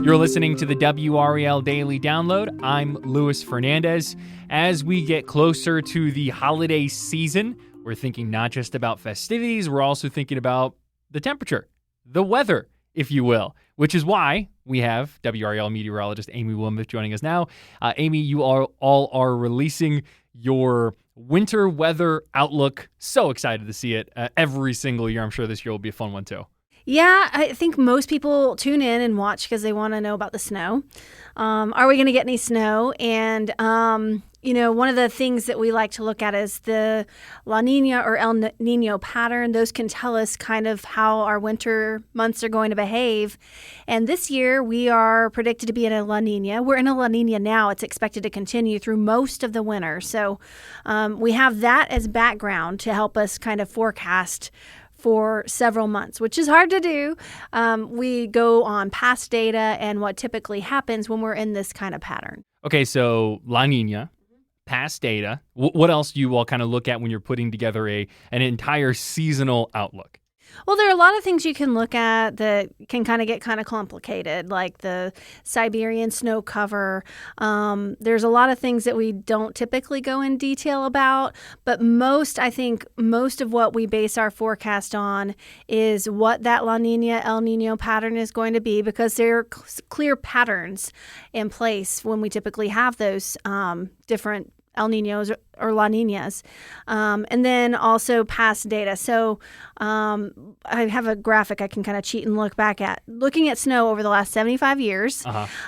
You're listening to the WRAL Daily Download. I'm Luis Fernandez. As we get closer to the holiday season, we're thinking not just about festivities, we're also thinking about the temperature, the weather, if you will, which is why we have WRAL meteorologist Aimee Wilmoth joining us now. Aimee, you all are releasing your winter weather outlook. So excited to see it every single year. I'm sure this year will be a fun one too. Yeah, I think most people tune in and watch because they want to know about the snow. Are we going to get any snow? And, one of the things that we like to look at is the La Nina or El Nino pattern. Those can tell us kind of how our winter months are going to behave. And this year we are predicted to be in a La Nina. We're in a La Nina now. It's expected to continue through most of the winter. So we have that as background to help us kind of forecast for several months, which is hard to do. We go on past data and what typically happens when we're in this kind of pattern. Okay, so La Nina, past data. What else do you all kind of look at when you're putting together an entire seasonal outlook? Well, there are a lot of things you can look at that can kind of get kind of complicated, like the Siberian snow cover. There's a lot of things that we don't typically go in detail about, but I think most of what we base our forecast on is what that La Nina, El Nino pattern is going to be, because there are clear patterns in place when we typically have those different El Ninos or La Ninas, and then also past data. So I have a graphic I can kind of cheat and look back at. Looking at snow over the last 75 years,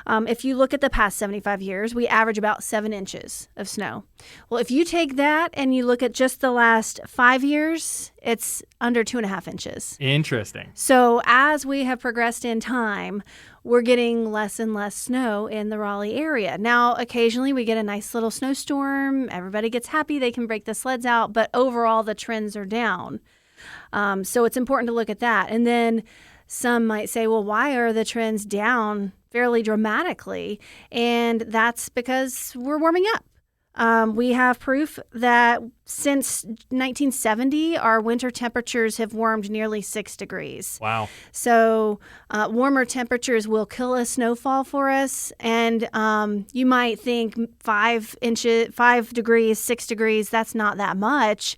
if you look at the past 75 years, we average about 7 inches of snow. Well, if you take that and you look at just the last 5 years, it's under 2.5 inches. Interesting. So as we have progressed in time, we're getting less and less snow in the Raleigh area. Now, occasionally we get a nice little snowstorm. Everybody gets happy. They can break the sleds out. But overall, the trends are down. So it's important to look at that. And then some might say, well, why are the trends down fairly dramatically? And that's because we're warming up. We have proof that since 1970, our winter temperatures have warmed nearly 6 degrees. Wow. So warmer temperatures will kill a snowfall for us. And you might think 5 degrees, 6 degrees, that's not that much.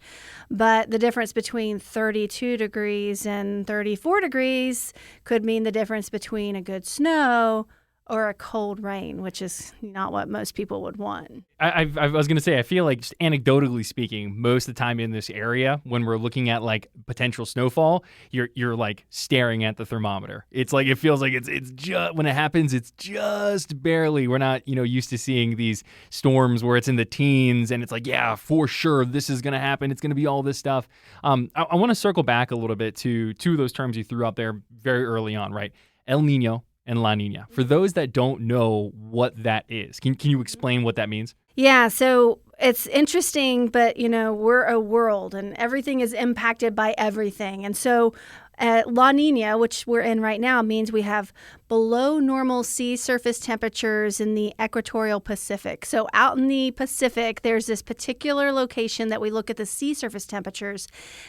But the difference between 32 degrees and 34 degrees could mean the difference between a good snow or a cold rain, which is not what most people would want. I was going to say, I feel like just anecdotally speaking, most of the time in this area, when we're looking at like potential snowfall, you're like staring at the thermometer. It's like, it feels like it's just, when it happens, it's just barely. We're not, used to seeing these storms where it's in the teens and it's like, yeah, for sure, this is going to happen. It's going to be all this stuff. I want to circle back a little bit to two of those terms you threw out there very early on, right? El Nino and La Nina. For those that don't know what that is, can you explain what that means? Yeah, so it's interesting, but, we're a world and everything is impacted by everything. And so La Nina, which we're in right now, means we have below normal sea surface temperatures in the equatorial Pacific. So out in the Pacific, there's this particular location that we look at the sea surface temperatures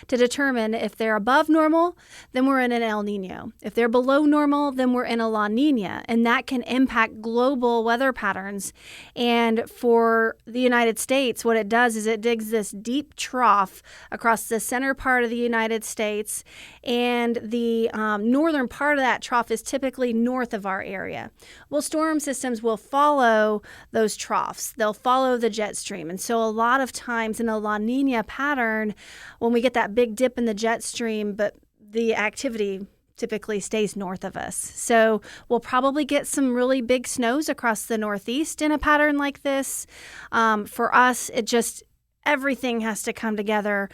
to determine if they're above normal, then we're in an El Nino. If they're below normal, then we're in a La Nina. And that can impact global weather patterns. And for the United States, what it does is it digs this deep trough across the center part of the United States, and the northern part of that trough is typically north of our area. Well, storm systems will follow those troughs. They'll follow the jet stream. And so a lot of times in a La Nina pattern, when we get that big dip in the jet stream, but the activity typically stays north of us. So we'll probably get some really big snows across the Northeast in a pattern like this. For us, everything has to come together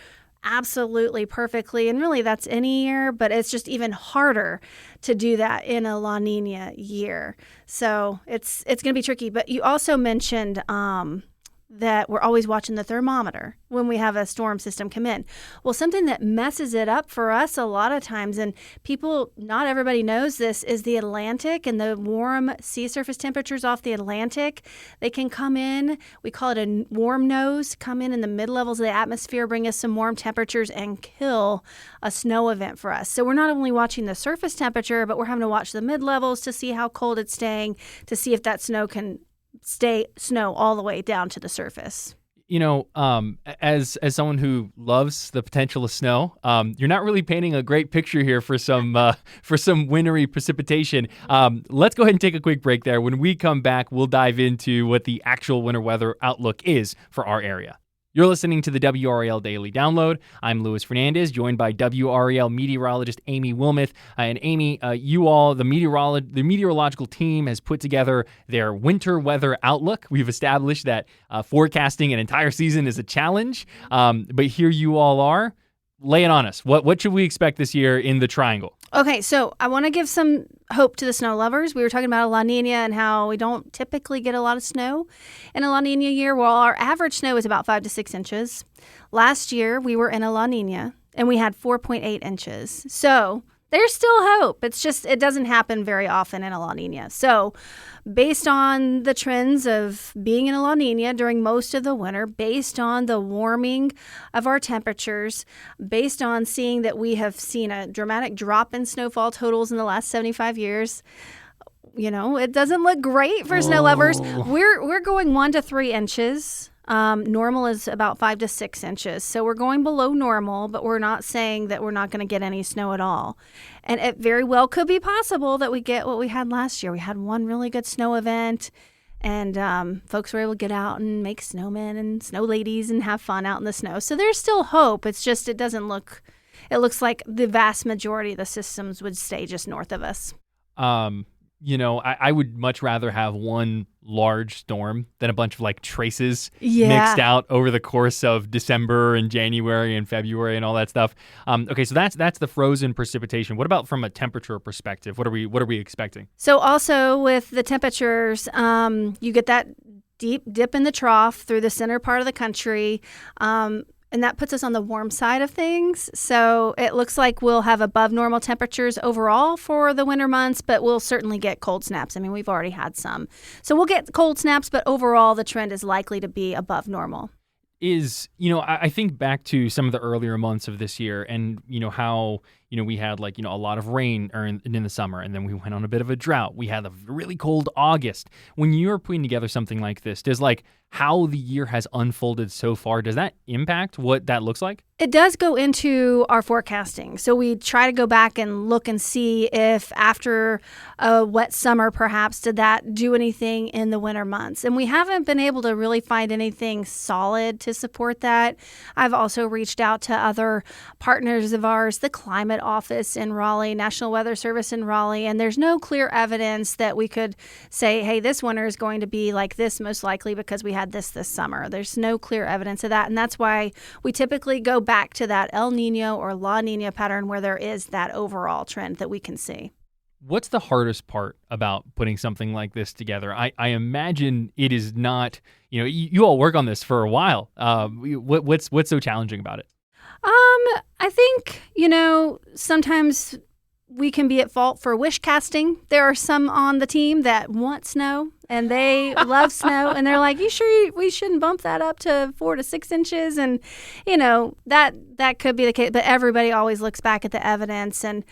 absolutely perfectly. And really that's any year, but it's just even harder to do that in a La Nina year. So it's going to be tricky. But you also mentioned that we're always watching the thermometer when we have a storm system come in. Well, something that messes it up for us a lot of times, and not everybody knows this, is the Atlantic and the warm sea surface temperatures off the Atlantic. They can come in, we call it a warm nose, come in the mid-levels of the atmosphere, bring us some warm temperatures and kill a snow event for us. So we're not only watching the surface temperature, but we're having to watch the mid-levels to see how cold it's staying, to see if that snow can stay snow all the way down to the surface. As someone who loves the potential of snow, you're not really painting a great picture here for some wintry precipitation. Let's go ahead and take a quick break there. When we come back, we'll dive into what the actual winter weather outlook is for our area. You're listening to the WRAL Daily Download. I'm Luis Fernandez, joined by WRAL meteorologist Aimee Wilmoth. And Aimee, the meteorological team has put together their winter weather outlook. We've established that forecasting an entire season is a challenge, but here you all are. Lay it on us. What should we expect this year in the Triangle? Okay, so I want to give some hope to the snow lovers. We were talking about a La Nina and how we don't typically get a lot of snow in a La Nina year. Well, our average snow is about 5 to 6 inches. Last year, we were in a La Nina, and we had 4.8 inches. So there's still hope. It's just it doesn't happen very often in a La Nina. So based on the trends of being in a La Nina during most of the winter, based on the warming of our temperatures, based on seeing that we have seen a dramatic drop in snowfall totals in the last 75 years, it doesn't look great for snow lovers. We're going 1 to 3 inches. Normal is about 5 to 6 inches. So we're going below normal, but we're not saying that we're not going to get any snow at all. And it very well could be possible that we get what we had last year. We had one really good snow event, and folks were able to get out and make snowmen and snow ladies and have fun out in the snow. So there's still hope. It's just it looks like the vast majority of the systems would stay just north of us. I would much rather have one large storm than a bunch of traces mixed out over the course of December and January and February and all that stuff. Okay, so that's the frozen precipitation. What about from a temperature perspective? What are we expecting? So also with the temperatures, you get that deep dip in the trough through the center part of the country. And that puts us on the warm side of things. So it looks like we'll have above normal temperatures overall for the winter months, but we'll certainly get cold snaps. I mean, we've already had some. So we'll get cold snaps, but overall the trend is likely to be above normal. I think back to some of the earlier months of this year and, how, we had a lot of rain in the summer, and then we went on a bit of a drought. We had a really cold August. When you're putting together something like this, does how the year has unfolded so far, does that impact what that looks like? It does go into our forecasting. So we try to go back and look and see if after a wet summer, perhaps, did that do anything in the winter months? And we haven't been able to really find anything solid to support that. I've also reached out to other partners of ours, the Climate Office in Raleigh, National Weather Service in Raleigh, and there's no clear evidence that we could say, hey, this winter is going to be like this most likely because we had this summer. There's no clear evidence of that, and that's why we typically go back to that El Nino or La Nina pattern where there is that overall trend that we can see. What's the hardest part about putting something like this together? I imagine it is not, you all work on this for a while. What's so challenging about it? I think, sometimes we can be at fault for wish casting. There are some on the team that want snow and they love snow, and they're like, you sure we shouldn't bump that up to 4 to 6 inches? And, that could be the case, but everybody always looks back at the evidence, and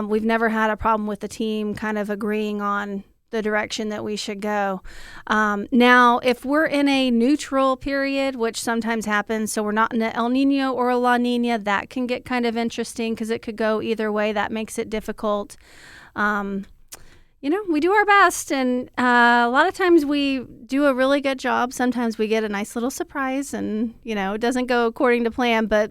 we've never had a problem with the team kind of agreeing on the direction that we should go. Now, if we're in a neutral period, which sometimes happens, so we're not in an El Nino or a La Nina, that can get kind of interesting because it could go either way. That makes it difficult. We do our best, and a lot of times we do a really good job. Sometimes we get a nice little surprise, and, it doesn't go according to plan, but,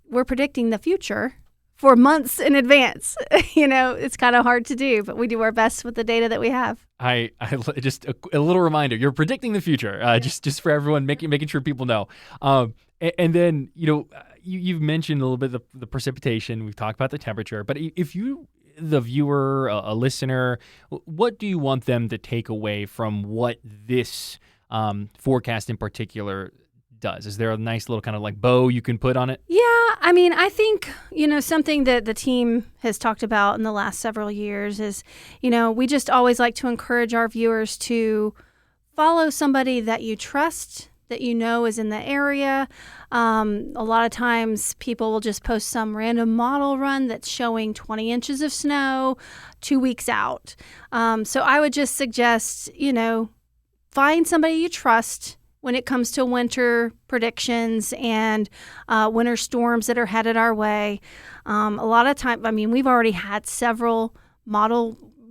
we're predicting the future for months in advance. It's kind of hard to do, but we do our best with the data that we have. I just a little reminder, you're predicting the future, just for everyone, making sure people know. And then, you've mentioned a little bit the precipitation. We've talked about the temperature, but if you, the viewer, a listener, what do you want them to take away from what this forecast in particular does? Is there a nice little kind of like bow you can put on it? Yeah, I mean, I think, something that the team has talked about in the last several years is, we just always like to encourage our viewers to follow somebody that you trust, that is in the area. A lot of times people will just post some random model run that's showing 20 inches of snow 2 weeks out. So I would just suggest, find somebody you trust when it comes to winter predictions and winter storms that are headed our way. A lot of time, we've already had several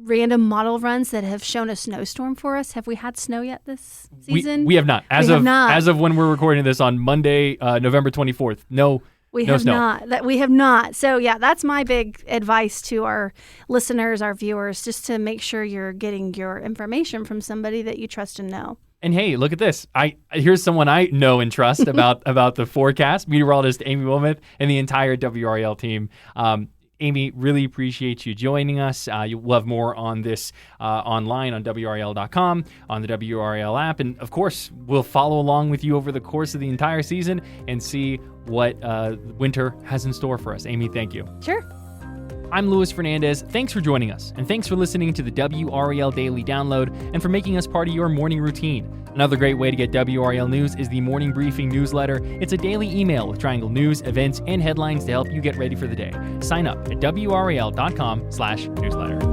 random model runs that have shown a snowstorm for us. Have we had snow yet this season? We have not. As of when we're recording this on Monday, November 24th. No. We have not. We have not. So, yeah, that's my big advice to our listeners, our viewers, just to make sure you're getting your information from somebody that you trust and know. And hey, look at this. Here's someone I know and trust about the forecast, meteorologist Aimee Wilmoth and the entire WRAL team. Aimee, really appreciate you joining us. You'll have more on this online on WRAL.com, on the WRAL app. And, of course, we'll follow along with you over the course of the entire season and see what winter has in store for us. Aimee, thank you. Sure. I'm Luis Fernandez. Thanks for joining us, and thanks for listening to the WRAL Daily Download and for making us part of your morning routine. Another great way to get WRAL news is the Morning Briefing newsletter. It's a daily email with Triangle news, events, and headlines to help you get ready for the day. Sign up at WRAL.com/newsletter.